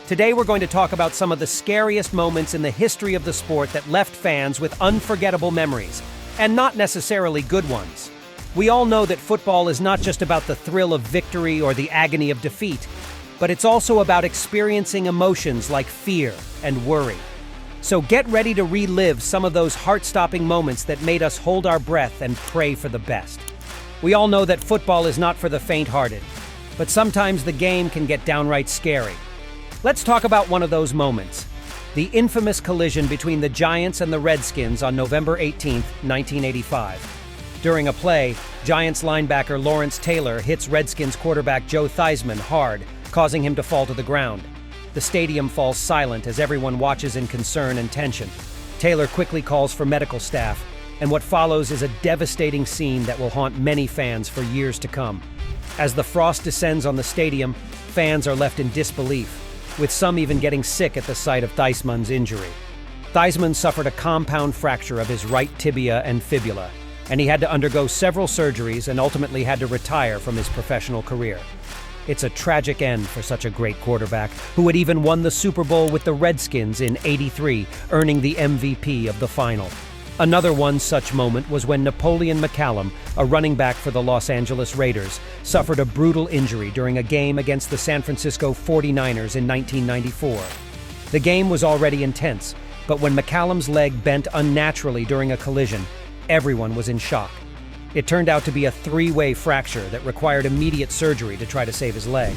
Today we're going to talk about some of the scariest moments in the history of the sport that left fans with unforgettable memories, and not necessarily good ones. We all know that football is not just about the thrill of victory or the agony of defeat, but it's also about experiencing emotions like fear and worry. So get ready to relive some of those heart-stopping moments that made us hold our breath and pray for the best. We all know that football is not for the faint-hearted, but sometimes the game can get downright scary. Let's talk about one of those moments, the infamous collision between the Giants and the Redskins on November 18, 1985. During a play, Giants linebacker Lawrence Taylor hits Redskins quarterback Joe Theismann hard, causing him to fall to the ground. The stadium falls silent as everyone watches in concern and tension. Taylor quickly calls for medical staff, and what follows is a devastating scene that will haunt many fans for years to come. As the frost descends on the stadium, fans are left in disbelief, with some even getting sick at the sight of Theismann's injury. Theismann suffered a compound fracture of his right tibia and fibula, and he had to undergo several surgeries and ultimately had to retire from his professional career. It's a tragic end for such a great quarterback, who had even won the Super Bowl with the Redskins in '83, earning the MVP of the final. Another one such moment was when Napoleon McCallum, a running back for the Los Angeles Raiders, suffered a brutal injury during a game against the San Francisco 49ers in 1994. The game was already intense, but when McCallum's leg bent unnaturally during a collision, everyone was in shock. It turned out to be a three-way fracture that required immediate surgery to try to save his leg.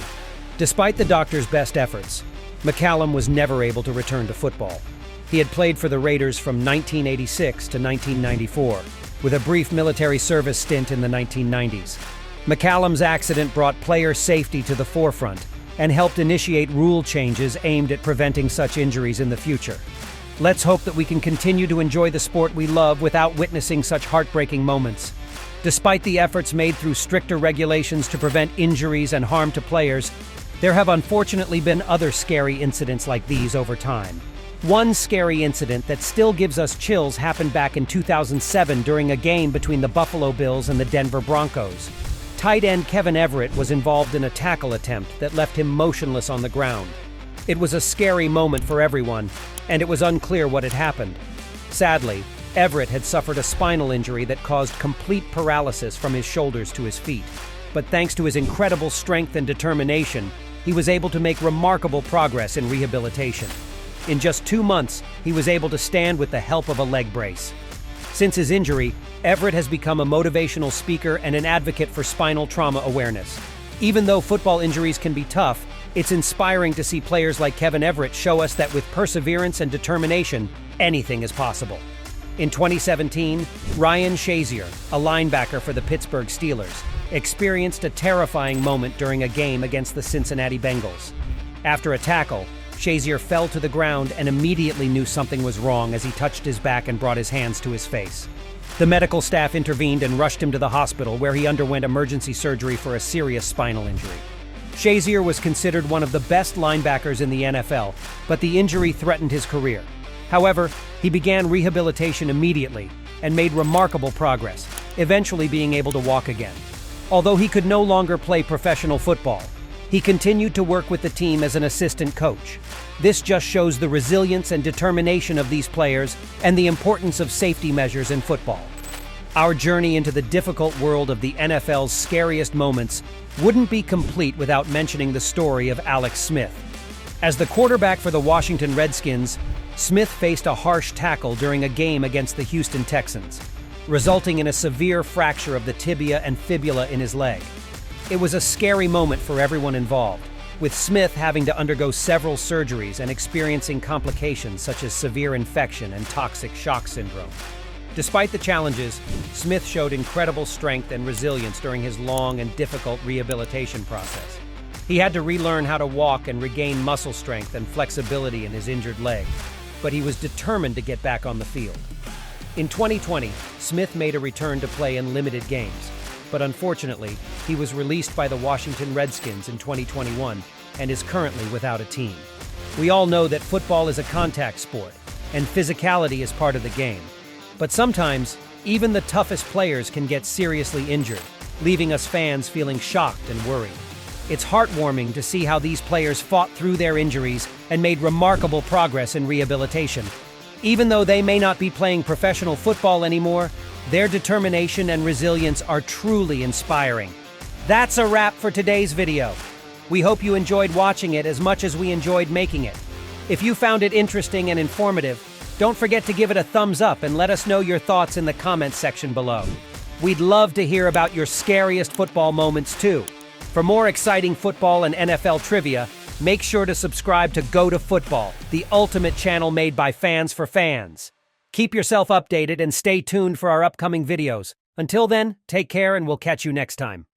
Despite the doctor's best efforts, McCallum was never able to return to football. He had played for the Raiders from 1986 to 1994, with a brief military service stint in the 1990s. McCallum's accident brought player safety to the forefront and helped initiate rule changes aimed at preventing such injuries in the future. Let's hope that we can continue to enjoy the sport we love without witnessing such heartbreaking moments. Despite the efforts made through stricter regulations to prevent injuries and harm to players, there have unfortunately been other scary incidents like these over time. One scary incident that still gives us chills happened back in 2007 during a game between the Buffalo Bills and the Denver Broncos. Tight end Kevin Everett was involved in a tackle attempt that left him motionless on the ground. It was a scary moment for everyone, and it was unclear what had happened. Sadly, Everett had suffered a spinal injury that caused complete paralysis from his shoulders to his feet. But thanks to his incredible strength and determination, he was able to make remarkable progress in rehabilitation. In just 2 months, he was able to stand with the help of a leg brace. Since his injury, Everett has become a motivational speaker and an advocate for spinal trauma awareness. Even though football injuries can be tough, it's inspiring to see players like Kevin Everett show us that with perseverance and determination, anything is possible. In 2017, Ryan Shazier, a linebacker for the Pittsburgh Steelers, experienced a terrifying moment during a game against the Cincinnati Bengals. After a tackle, Shazier fell to the ground and immediately knew something was wrong as he touched his back and brought his hands to his face. The medical staff intervened and rushed him to the hospital, where he underwent emergency surgery for a serious spinal injury. Shazier was considered one of the best linebackers in the NFL, but the injury threatened his career. However, he began rehabilitation immediately and made remarkable progress, eventually being able to walk again. Although he could no longer play professional football, he continued to work with the team as an assistant coach. This just shows the resilience and determination of these players and the importance of safety measures in football. Our journey into the difficult world of the NFL's scariest moments wouldn't be complete without mentioning the story of Alex Smith. As the quarterback for the Washington Redskins, Smith faced a harsh tackle during a game against the Houston Texans, resulting in a severe fracture of the tibia and fibula in his leg. It was a scary moment for everyone involved, with Smith having to undergo several surgeries and experiencing complications such as severe infection and toxic shock syndrome. Despite the challenges, Smith showed incredible strength and resilience during his long and difficult rehabilitation process. He had to relearn how to walk and regain muscle strength and flexibility in his injured leg, but he was determined to get back on the field. In 2020, Smith made a return to play in limited games, but unfortunately, he was released by the Washington Redskins in 2021 and is currently without a team. We all know that football is a contact sport, and physicality is part of the game. But sometimes, even the toughest players can get seriously injured, leaving us fans feeling shocked and worried. It's heartwarming to see how these players fought through their injuries and made remarkable progress in rehabilitation. Even though they may not be playing professional football anymore, their determination and resilience are truly inspiring. That's a wrap for today's video. We hope you enjoyed watching it as much as we enjoyed making it. If you found it interesting and informative, don't forget to give it a thumbs up and let us know your thoughts in the comments section below. We'd love to hear about your scariest football moments too. For more exciting football and NFL trivia, make sure to subscribe to Go to Football, the ultimate channel made by fans for fans. Keep yourself updated and stay tuned for our upcoming videos. Until then, take care and we'll catch you next time.